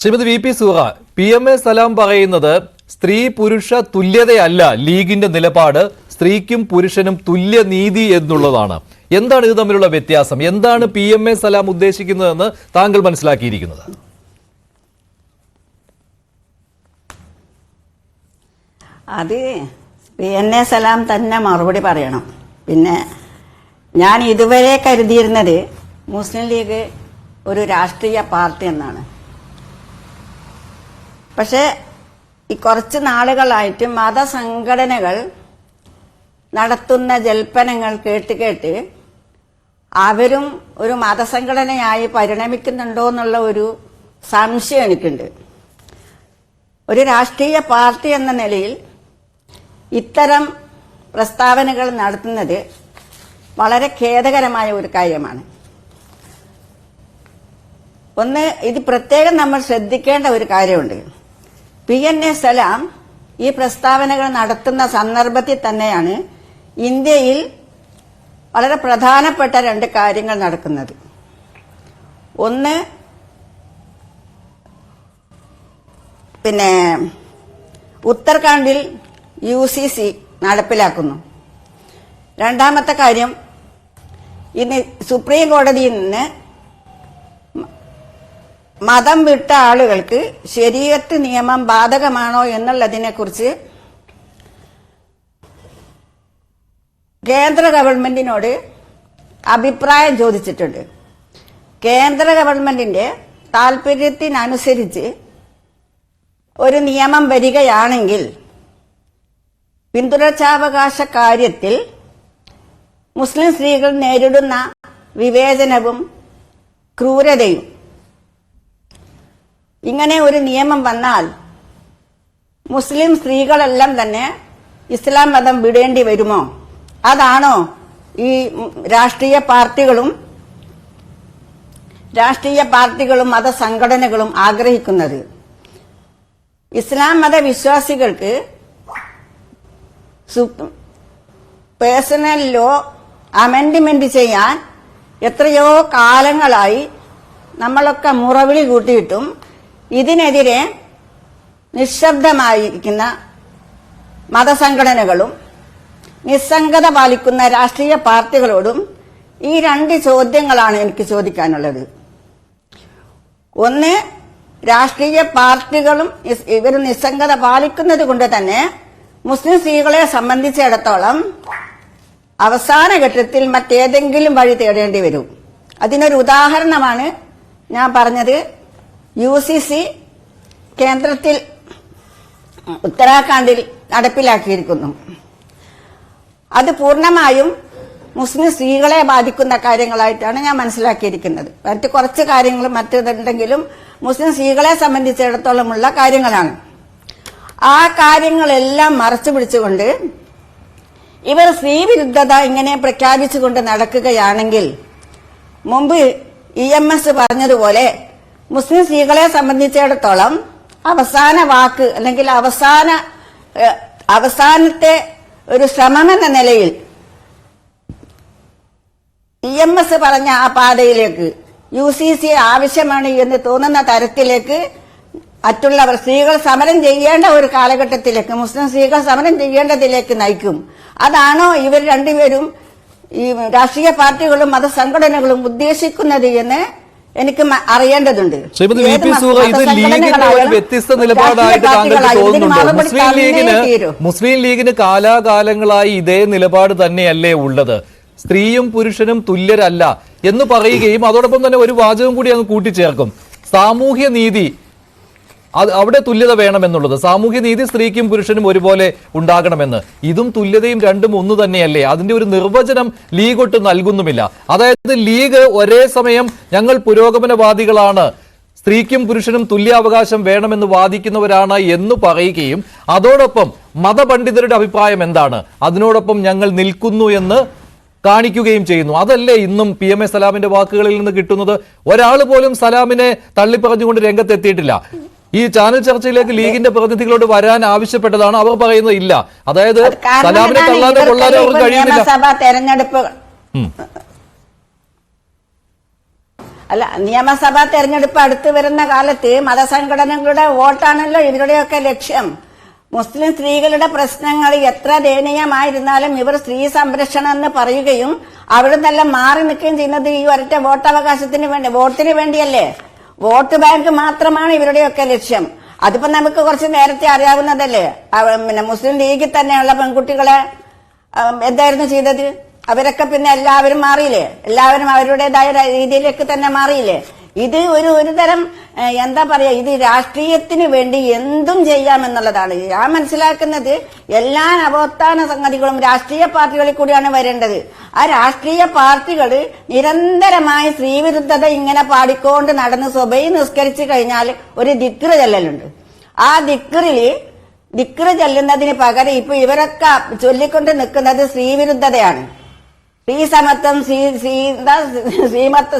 Shrimati V P സൂറ, PMA സലാം പറയുന്നത് സ്ത്രീ പുരുഷ തുല്യതയല്ല ലീഗിന്റെ നിലപാട്, സ്ത്രീക്കും പുരുഷനും തുല്യനീതി എന്നുള്ളതാണ്. എന്താണ് ഇത് തമ്മിലുള്ള വ്യത്യാസം? എന്താണ് PMA സലാം ഉദ്ദേശിക്കുന്നതെന്ന് താങ്കൾ മനസ്സിലാക്കിയിരിക്കുന്നത്? അത് PMA സലാം തന്നെ മറുപടി പറയണം. പിന്നെ ഞാൻ ഇതുവരെ കരുതിയിരുന്നത് മുസ്ലിം ലീഗ് ഒരു രാഷ്ട്രീയ പാർട്ടി എന്നാണ്. പക്ഷെ ഈ കുറച്ച് നാളുകളായിട്ട് മതസംഘടനകൾ നടത്തുന്ന ജൽപ്പനങ്ങൾ കേട്ട് അവരും ഒരു മതസംഘടനയായി പരിണമിക്കുന്നുണ്ടോ എന്നുള്ള ഒരു സംശയം എനിക്കുണ്ട്. ഒരു രാഷ്ട്രീയ പാർട്ടി എന്ന നിലയിൽ ഇത്തരം പ്രസ്താവനകൾ നടത്തുന്നത് വളരെ ഖേദകരമായ ഒരു കാര്യമാണ്. ഒന്ന്, ഇത് പ്രത്യേകം നമ്മൾ ശ്രദ്ധിക്കേണ്ട ഒരു കാര്യമുണ്ട്. PMA സലാം ഈ പ്രസ്താവനകൾ നടത്തുന്ന സന്ദർഭത്തിൽ തന്നെയാണ് ഇന്ത്യയിൽ വളരെ പ്രധാനപ്പെട്ട രണ്ട് കാര്യങ്ങൾ നടക്കുന്നത്. ഒന്ന്, ഉത്തരാഖണ്ഡിൽ UCC നടപ്പിലാക്കുന്നു. രണ്ടാമത്തെ കാര്യം, ഇന്ന് സുപ്രീം കോടതിയിൽ നിന്ന് മതം വിട്ട ആളുകൾക്ക് ശരീഅത്ത് നിയമം ബാധകമാണോ എന്നുള്ളതിനെ കുറിച്ച് കേന്ദ്ര ഗവൺമെന്റിനോട് അഭിപ്രായം ചോദിച്ചിട്ടുണ്ട്. കേന്ദ്ര ഗവൺമെന്റിന്റെ താൽപര്യത്തിനനുസരിച്ച് ഒരു നിയമം വരികയാണെങ്കിൽ പിന്തുടർച്ചാവകാശ കാര്യത്തിൽ മുസ്ലിം സ്ത്രീകൾ നേരിടുന്ന വിവേചനവും ക്രൂരതയും, ഇങ്ങനെ ഒരു നിയമം വന്നാൽ മുസ്ലിം സ്ത്രീകളെല്ലാം തന്നെ ഇസ്ലാം മതം വിടേണ്ടി വരുമോ? അതാണോ ഈ രാഷ്ട്രീയ പാർട്ടികളും മതസംഘടനകളും ആഗ്രഹിക്കുന്നത്? ഇസ്ലാം മതവിശ്വാസികൾക്ക് പേഴ്സണൽ ലോ അമെൻഡ്മെന്റ് ചെയ്യാൻ എത്രയോ കാലങ്ങളായി നമ്മളൊക്കെ മുറവിളി കൂട്ടിയിട്ടും ഇതിനെതിരെ നിശബ്ദമായിരിക്കുന്ന മതസംഘടനകളും നിസ്സംഗത പാലിക്കുന്ന രാഷ്ട്രീയ പാർട്ടികളോടും ഈ രണ്ട് ചോദ്യങ്ങളാണ് എനിക്ക് ചോദിക്കാനുള്ളത്. ഒന്ന്, രാഷ്ട്രീയ പാർട്ടികളും ഇവർ നിസ്സംഗത പാലിക്കുന്നത് കൊണ്ട് തന്നെ മുസ്ലിം സ്ത്രീകളെ സംബന്ധിച്ചിടത്തോളം അവസാന ഘട്ടത്തിൽ മറ്റേതെങ്കിലും വഴി തേടേണ്ടി വരും. അതിനൊരു ഉദാഹരണമാണ് ഞാൻ പറഞ്ഞത്. UCC കേന്ദ്രത്തിൽ ഉത്തരാഖണ്ഡിൽ നടപ്പിലാക്കിയിരിക്കുന്നു. അത് പൂർണ്ണമായും മുസ്ലിം സ്ത്രീകളെ ബാധിക്കുന്ന കാര്യങ്ങളായിട്ടാണ് ഞാൻ മനസ്സിലാക്കിയിരിക്കുന്നത്. മറ്റു കുറച്ച് കാര്യങ്ങൾ മറ്റേതുണ്ടെങ്കിലും മുസ്ലിം സ്ത്രീകളെ സംബന്ധിച്ചിടത്തോളമുള്ള കാര്യങ്ങളാണ്. ആ കാര്യങ്ങളെല്ലാം മറച്ചു പിടിച്ചുകൊണ്ട് ഇവർ സ്ത്രീവിരുദ്ധത ഇങ്ങനെ പ്രഖ്യാപിച്ചുകൊണ്ട് നടക്കുകയാണെങ്കിൽ, മുമ്പ് EMS പറഞ്ഞതുപോലെ മുസ്ലിം സ്ത്രീകളെ സംബന്ധിച്ചിടത്തോളം അവസാന വാക്ക് അല്ലെങ്കിൽ അവസാനത്തെ ഒരു ശ്രമമെന്ന നിലയിൽ EMS പറഞ്ഞ ആ പാതയിലേക്ക് UCC ആവശ്യമാണ് എന്ന് തോന്നുന്ന തരത്തിലേക്ക് മറ്റുള്ളവർ സ്ത്രീകൾ സമരം ചെയ്യേണ്ട ഒരു കാലഘട്ടത്തിലേക്ക് മുസ്ലിം സ്ത്രീകൾ സമരം ചെയ്യേണ്ടതിലേക്ക് നയിക്കും. അതാണോ ഇവർ രണ്ടുപേരും ഈ രാഷ്ട്രീയ പാർട്ടികളും മതസംഘടനകളും ഉദ്ദേശിക്കുന്നത് എന്ന് എനിക്ക് അറിയേണ്ടതുണ്ട്. വ്യത്യസ്ത നിലപാടായിട്ട് താങ്കൾക്ക് തോന്നുന്നുണ്ടോ? മുസ്ലിം ലീഗിന് കാലാകാലങ്ങളായി ഇതേ നിലപാട് തന്നെയല്ലേ ഉള്ളത്? സ്ത്രീയും പുരുഷനും തുല്യരല്ല എന്ന് പറയുകയും അതോടൊപ്പം തന്നെ ഒരു വാചകം കൂടി അങ്ങ് കൂട്ടിച്ചേർക്കും, സാമൂഹ്യ നീതി, അവിടെ തുല്യത വേണമെന്നുള്ളത്. സാമൂഹ്യ നീതി സ്ത്രീക്കും പുരുഷനും ഒരുപോലെ ഉണ്ടാകണമെന്ന്. ഇതും തുല്യതയും രണ്ടും ഒന്ന് തന്നെയല്ലേ? അതിന്റെ ഒരു നിർവചനം ലീഗ് ഒട്ട് നൽകുന്നുമില്ല. അതായത് ലീഗ് ഒരേ സമയം ഞങ്ങൾ പുരോഗമനവാദികളാണ്, സ്ത്രീക്കും പുരുഷനും തുല്യാവകാശം വേണമെന്ന് വാദിക്കുന്നവരാണ് എന്ന് പറയുകയും അതോടൊപ്പം മതപണ്ഡിതരുടെ അഭിപ്രായം എന്താണ്, അതിനോടൊപ്പം ഞങ്ങൾ നിൽക്കുന്നു എന്ന് കാണിക്കുകയും ചെയ്യുന്നു. അതല്ലേ ഇന്നും PMA സലാമിന്റെ വാക്കുകളിൽ നിന്ന് കിട്ടുന്നത്? ഒരാൾ പോലും സലാമിനെ തള്ളിപ്പറഞ്ഞുകൊണ്ട് രംഗത്തെത്തിയിട്ടില്ല. ഈ ചാനൽ ചർച്ചയിലേക്ക് ലീഗിന്റെ പ്രതിനിധികളോട് വരാൻ ആവശ്യപ്പെട്ടതാണ്, അവർ പറയുന്നത് ഇല്ല. അതായത് സലാമിനെ തള്ളാതെ കൊള്ളാതെ അവർക്ക് കഴിയുന്നില്ല. അല്ല, നിയമസഭാ തെരഞ്ഞെടുപ്പ് അടുത്ത് വരുന്ന കാലത്ത് മതസംഘടനകളുടെ വോട്ടാണല്ലോ ഇവരുടെയൊക്കെ ലക്ഷ്യം. മുസ്ലിം സ്ത്രീകളുടെ പ്രശ്നങ്ങൾ എത്ര ദയനീയമായിരുന്നാലും ഇവർ സ്ത്രീ സംരക്ഷണം എന്ന് പറയുകയും അവിടെ നിന്നെല്ലാം മാറി നിൽക്കുകയും ചെയ്യുന്നത് ഈ ഒരൊറ്റ വോട്ടവകാശത്തിന് വേണ്ടി, വോട്ടിന് വേണ്ടിയല്ലേ. വോട്ട് ബാങ്ക് മാത്രമാണ് ഇവരുടെയൊക്കെ ലക്ഷ്യം. അതിപ്പോ നമുക്ക് കുറച്ച് നേരത്തെ അറിയാവുന്നതല്ലേ. പിന്നെ മുസ്ലിം ലീഗിൽ തന്നെയുള്ള പെൺകുട്ടികളെ എന്തായിരുന്നു ചെയ്തത്? അവരൊക്കെ പിന്നെ എല്ലാവരും മാറിയില്ലേ? എല്ലാവരും അവരുടേതായ രീതിയിലേക്ക് തന്നെ മാറിയില്ലേ? ഇത് ഒരു തരം എന്താ പറയാ, ഇത് രാഷ്ട്രീയത്തിന് വേണ്ടി എന്തും ചെയ്യാമെന്നുള്ളതാണ്. ഞാൻ മനസ്സിലാക്കുന്നത് എല്ലാ നവോത്ഥാന സംഗതികളും രാഷ്ട്രീയ പാർട്ടികളിൽ കൂടിയാണ് വരേണ്ടത്. ആ രാഷ്ട്രീയ പാർട്ടികൾ നിരന്തരമായി സ്ത്രീവിരുദ്ധത ഇങ്ങനെ പാടിക്കൊണ്ട് നടന്ന് സ്വബൈ നിസ്കരിച്ചു കഴിഞ്ഞാൽ ഒരു ദിക്റ് ചെല്ലലുണ്ട്. ആ ദിക്റ് ചെല്ലുന്നതിന് പകരം ഇപ്പൊ ഇവരൊക്കെ ചൊല്ലിക്കൊണ്ട് നിൽക്കുന്നത് സ്ത്രീവിരുദ്ധതയാണ്.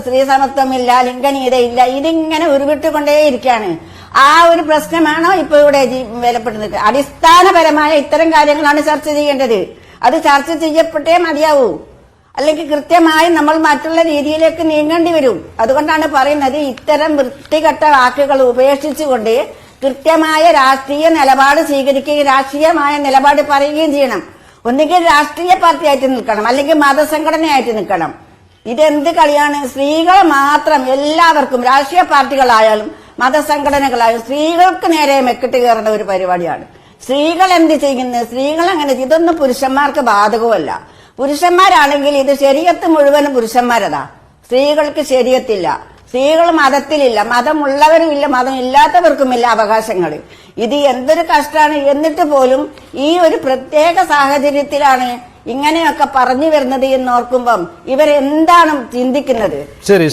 സ്ത്രീ സമത്വമില്ല, ലിംഗനീയതയില്ല, ഇതിങ്ങനെ ഉരുവിട്ടുകൊണ്ടേയിരിക്കുകയാണ്. ആ ഒരു പ്രശ്നമാണോ ഇപ്പൊ ഇവിടെ വിലപ്പെടുന്നത്? അടിസ്ഥാനപരമായ ഇത്തരം കാര്യങ്ങളാണ് ചർച്ച ചെയ്യേണ്ടത്. അത് ചർച്ച ചെയ്യപ്പെട്ടേ മതിയാവൂ. അല്ലെങ്കിൽ കൃത്യമായി നമ്മൾ മറ്റുള്ള രീതിയിലേക്ക് നീങ്ങേണ്ടി വരും. അതുകൊണ്ടാണ് പറയുന്നത്, ഇത്തരം വൃത്തികെട്ട വാക്കുകൾ ഉപേക്ഷിച്ചുകൊണ്ട് കൃത്യമായ രാഷ്ട്രീയ നിലപാട് സ്വീകരിക്കുകയും രാഷ്ട്രീയമായ നിലപാട് പറയുകയും ചെയ്യണം. ഒന്നുകിൽ രാഷ്ട്രീയ പാർട്ടിയായിട്ട് നിൽക്കണം, അല്ലെങ്കിൽ മതസംഘടനയായിട്ട് നിൽക്കണം. ഇതെന്ത് കളിയാണ്? സ്ത്രീകളെ മാത്രം എല്ലാവർക്കും, രാഷ്ട്രീയ പാർട്ടികളായാലും മതസംഘടനകളായാലും സ്ത്രീകൾക്ക് നേരെ മെക്കിട്ട് കയറുന്ന ഒരു പരിപാടിയാണ്. സ്ത്രീകൾ എന്ത് ചെയ്യുന്നത്? സ്ത്രീകൾ അങ്ങനെ, ഇതൊന്നും പുരുഷന്മാർക്ക് ബാധകമല്ല. പുരുഷന്മാരാണെങ്കിൽ ഇത് ശരീഅത്ത് മുഴുവനും പുരുഷന്മാരതാ. സ്ത്രീകൾക്ക് ശരീഅത്തില്ല. സ്ത്രീകൾ മതത്തിലില്ല, മതമുള്ളവരുമില്ല, മതമില്ലാത്തവർക്കുമില്ല അവകാശങ്ങൾ. ഇത് എന്തൊരു കഷ്ടമാണ്. എന്നിട്ട് പോലും ഈ ഒരു പ്രത്യേക സാഹചര്യത്തിലാണ് ഇങ്ങനെയൊക്കെ പറഞ്ഞു വരുന്നത് എന്ന് ഓർക്കുമ്പം ഇവരെന്താണ് ചിന്തിക്കുന്നത്? ശരി,